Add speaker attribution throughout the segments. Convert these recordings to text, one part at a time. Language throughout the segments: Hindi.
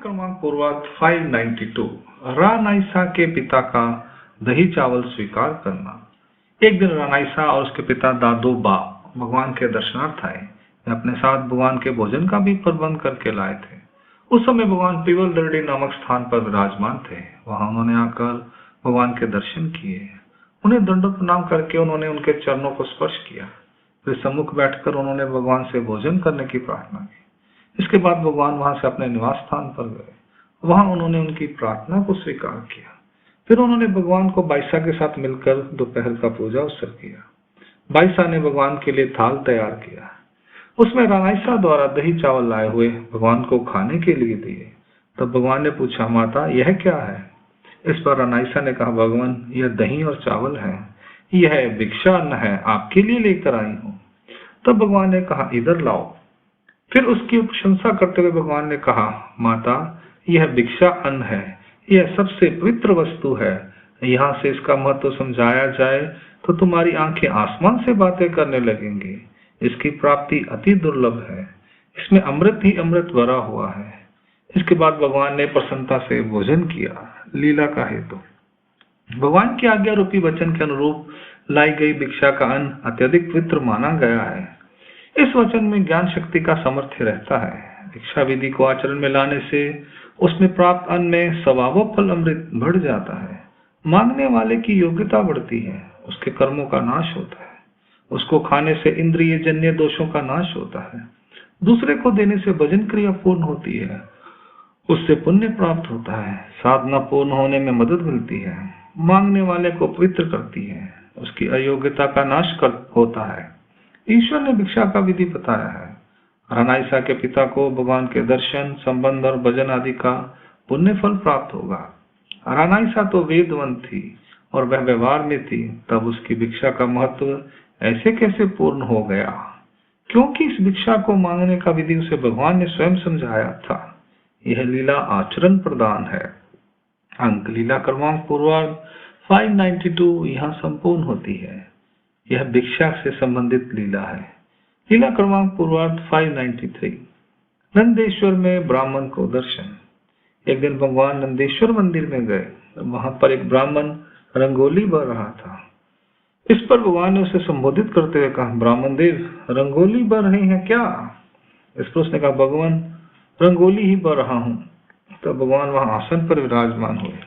Speaker 1: क्रमांक पूर्वार्ध 592 रानाइसा के पिता का दही चावल स्वीकार करना। एक दिन रानाइसा और उसके पिता दादो बा भगवान के दर्शनार्थ आए। वे अपने साथ भगवान के भोजन का भी प्रबंध करके लाए थे। उस समय भगवान पीवल दरडी नामक स्थान पर विराजमान थे। वहां उन्होंने आकर भगवान के दर्शन किए। उन्हें दंडवत प्रणाम करके उन्होंने उनके चरणों को स्पर्श किया। फिर सम्मुख बैठकर उन्होंने भगवान से भोजन करने की प्रार्थना की। इसके बाद भगवान वहां से अपने निवास स्थान पर गए। वहां उन्होंने उनकी प्रार्थना को स्वीकार किया। फिर उन्होंने भगवान को बाइसा के साथ मिलकर दोपहर का पूजा अवसर किया। बाइसा ने भगवान के लिए थाल तैयार किया। उसमें रानाइसा द्वारा दही चावल लाए हुए भगवान को खाने के लिए दिए। तब भगवान ने पूछा, माता यह क्या है? इस पर रानाइसा ने कहा, भगवान यह दही और चावल है, यह भिक्षा अन्न है, आपके लिए लेकर आई हूँ। तब भगवान ने कहा, इधर लाओ। फिर उसकी प्रशंसा करते हुए भगवान ने कहा, माता यह भिक्षा अन्न है, यह सबसे पवित्र वस्तु है। यहाँ से इसका महत्व समझाया जाए तो तुम्हारी आंखें आसमान से बातें करने लगेंगी। इसकी प्राप्ति अति दुर्लभ है। इसमें अमृत ही अमृत भरा हुआ है। इसके बाद भगवान ने प्रसन्नता से भोजन किया। लीला का हेतु। भगवान की आज्ञा रूपी वचन के अनुरूप लाई गई भिक्षा का अन्न अत्यधिक पवित्र माना गया है। इस वचन में ज्ञान शक्ति का सामर्थ्य रहता है। भिक्षा विधि को आचरण में लाने से उसमें प्राप्त अन्न में स्वभाव फल अमृत बढ़ जाता है। मांगने वाले की योग्यता बढ़ती है। उसके कर्मों का नाश होता है। उसको खाने से इंद्रिय जन्य दोषों का नाश होता है। दूसरे को देने से भजन क्रिया पूर्ण होती है। उससे पुण्य प्राप्त होता है। साधना पूर्ण होने में मदद मिलती है। मांगने वाले को पवित्र करती है। उसकी अयोग्यता का नाश होता है। ईश्वर ने भिक्षा का विधि बताया है। रानाइसा के पिता को भगवान के दर्शन, संबंध और भजन आदि का पुण्य फल प्राप्त होगा। रानाइसा तो वेदवंत थी और वह व्यवहार में थी, तब उसकी भिक्षा का महत्व ऐसे कैसे पूर्ण हो गया? क्योंकि इस भिक्षा को मांगने का विधि उसे भगवान ने स्वयं समझाया था। यह लीला आचरण प्रदान है। अंक लीला क्रमांक पूर्वार्ध 592 यहाँ संपूर्ण होती है। यह भिक्षा से संबंधित लीला है। लीला क्रमांक पूर्वार्ध 593 नंदेश्वर में ब्राह्मण को दर्शन। एक दिन भगवान नंदेश्वर मंदिर में गए। वहां पर एक ब्राह्मण रंगोली बह रहा था। इस पर भगवान ने उसे संबोधित करते हुए कहा, ब्राह्मण देव रंगोली बह रहे हैं क्या? इस पर उसने कहा, भगवान रंगोली ही बह रहा हूँ। तब भगवान वहां आसन पर विराजमान हुए।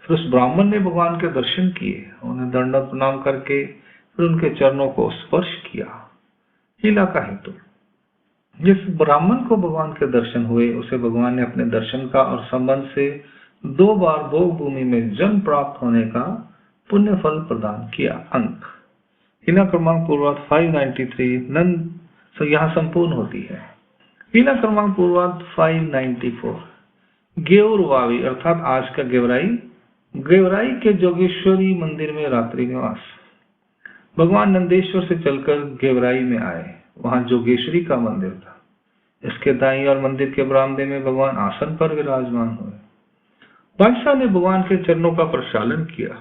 Speaker 1: फिर उस ब्राह्मण ने भगवान के दर्शन किए। उन्हें दंडवत प्रणाम करके फिर उनके चरणों को स्पर्श किया। लीला का हेतु। जिस ब्राह्मण को भगवान के दर्शन हुए उसे भगवान ने अपने दर्शन का और संबंध से 2 बार भोग भूमि में जन्म प्राप्त होने का पुण्य फल प्रदान किया। अंक लीला क्रमांक पूर्वार्ध 593 नंद यहाँ संपूर्ण होती है। लीला क्रमांक पूर्वार्ध 594 गेउरवावी अर्थात आज का गेवराई के जोगेश्वरी मंदिर में रात्रि निवास। भगवान नंदेश्वर से चलकर गेवराई में आए। वहां जोगेश्वरी का मंदिर था। इसके दाईं और मंदिर के बरामदे में भगवान आसन पर विराजमान हुए। बादशाह ने भगवान के चरणों का प्रक्षालन किया।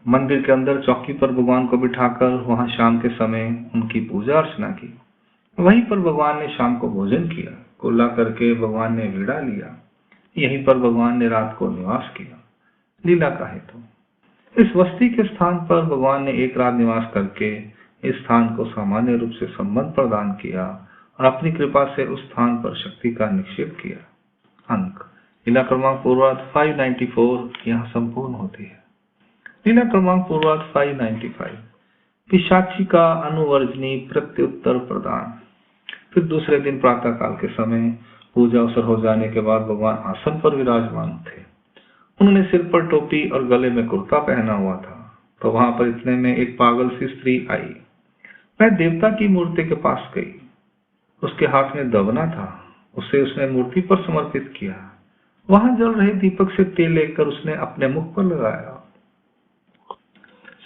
Speaker 1: मंदिर के अंदर चौकी पर भगवान को बिठाकर वहां शाम के समय उनकी पूजा अर्चना की। वहीं पर भगवान ने शाम को भोजन किया। कुल्ला करके भगवान ने वीड़ा लिया। यहीं पर भगवान ने रात को निवास किया। लीला का हेतु। इस वस्ती के स्थान पर भगवान ने एक रात निवास करके इस स्थान को सामान्य रूप से संबंध प्रदान किया और अपनी कृपा से उस स्थान पर शक्ति का निक्षेप किया। अंक लीला क्रमांक पूर्वार्ध 594 यहाँ संपूर्ण होती है। लीला क्रमांक पूर्वार्ध 595 पिशाची का अनुवर्जनी प्रत्युत्तर प्रदान। फिर दूसरे दिन प्रातः काल के समय पूजा अवसर हो जाने के बाद भगवान आसन पर विराजमान थे। उन्होंने सिर पर टोपी और गले में कुर्ता पहना हुआ था। तो वहां पर इतने में एक पागल सी स्त्री आई। वह देवता की मूर्ति के पास गई। उसके हाथ में दवना था। उसे उसने मूर्ति पर समर्पित किया। वहां जल रहे दीपक से तेल लेकर उसने अपने मुख पर लगाया।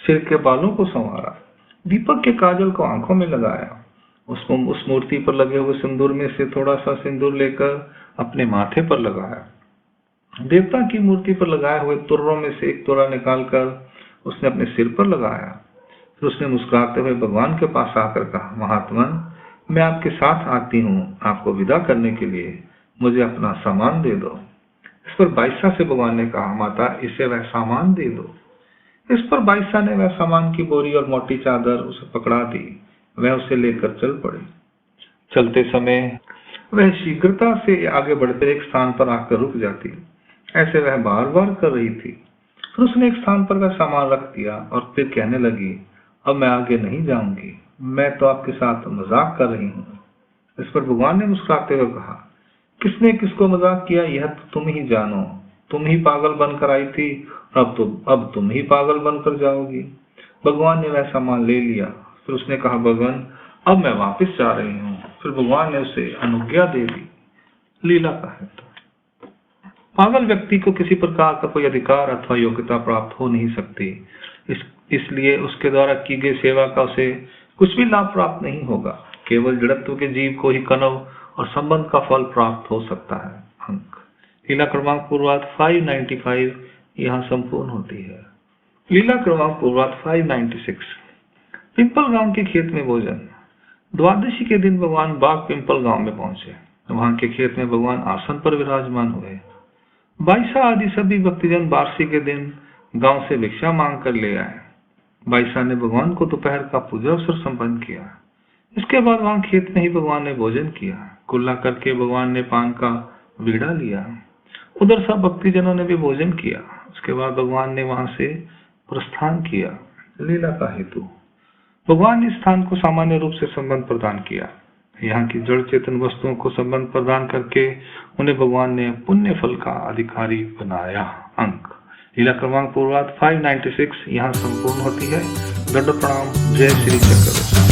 Speaker 1: सिर के बालों को संवारा। दीपक के काजल को आंखों में लगाया। उस मूर्ति पर लगे हुए सिंदूर में से थोड़ा सा सिंदूर लेकर अपने माथे पर लगाया। देवता की मूर्ति पर लगाए हुए तुर्रों में से एक तुरा निकालकर उसने अपने सिर पर लगाया। फिर उसने मुस्कुराते हुए भगवान के पास आकर कहा, महात्मन मैं आपके साथ आती हूँ आपको विदा करने के लिए। मुझे अपना सामान दे दो। इस पर बाईसा से भगवान ने कहा, माता इसे वह सामान दे दो। इस पर बाईसा ने वह सामान की बोरी और मोटी चादर उसे पकड़ा दी। वह उसे लेकर चल पड़ी। चलते समय वह शीघ्रता से आगे बढ़ते एक स्थान पर आकर रुक जाती। ऐसे वह बार बार कर रही थी। फिर उसने एक स्थान पर वह सामान रख दिया और फिर कहने लगी, अब मैं आगे नहीं जाऊंगी, मैं तो आपके साथ मजाक कर रही हूँ। इस पर भगवान ने मुस्कुराते हुए कहा, किसने किसको मजाक किया यह तो तुम ही जानो। तुम ही पागल बनकर आई थी, अब तुम ही पागल बनकर जाओगी। भगवान ने वह सामान ले लिया। फिर उसने कहा, भगवान अब मैं वापस जा रही हूँ। फिर भगवान ने उसे अनुज्ञा दे दी। लीला का है पागल व्यक्ति को किसी प्रकार का कोई अधिकार अथवा योग्यता प्राप्त हो नहीं सकती। इसलिए उसके द्वारा की गई सेवा का उसे कुछ भी लाभ प्राप्त नहीं होगा। केवल जड़त्व के जीव को ही कनव और संबंध का फल प्राप्त हो सकता है। अंक लीला क्रमांक पूर्वार्ध 595 यहाँ संपूर्ण होती है। लीला क्रमांक पूर्वार्ध 596। पिंपल गांव के खेत में भोजन। द्वादशी के दिन भगवान बाग पिंपल गांव में पहुंचे। वहां के खेत में भगवान आसन पर विराजमान हुए। बाईसा आदि सभी भक्तजन बारसी के दिन गांव से भिक्षा मांग कर ले आए। बाईसा ने भगवान को दोपहर का पूजा अवसर संपन्न किया। इसके बाद वहां खेत में ही भगवान ने भोजन किया। कुल्ला करके भगवान ने पान का बीड़ा लिया। उधर सब भक्तिजनों ने भी भोजन किया। उसके बाद भगवान ने वहां से प्रस्थान किया। लीला का हेतु। भगवान ने इस स्थान को सामान्य रूप से संबंध प्रदान किया। यहाँ की जड़ चेतन वस्तुओं को संबंध प्रदान करके उन्हें भगवान ने पुण्य फल का अधिकारी बनाया। अंक लीला क्रमांक पूर्वार्ध 596 यहाँ संपूर्ण होती है। दंड प्रणाम। जय श्री चक्रवर्ती।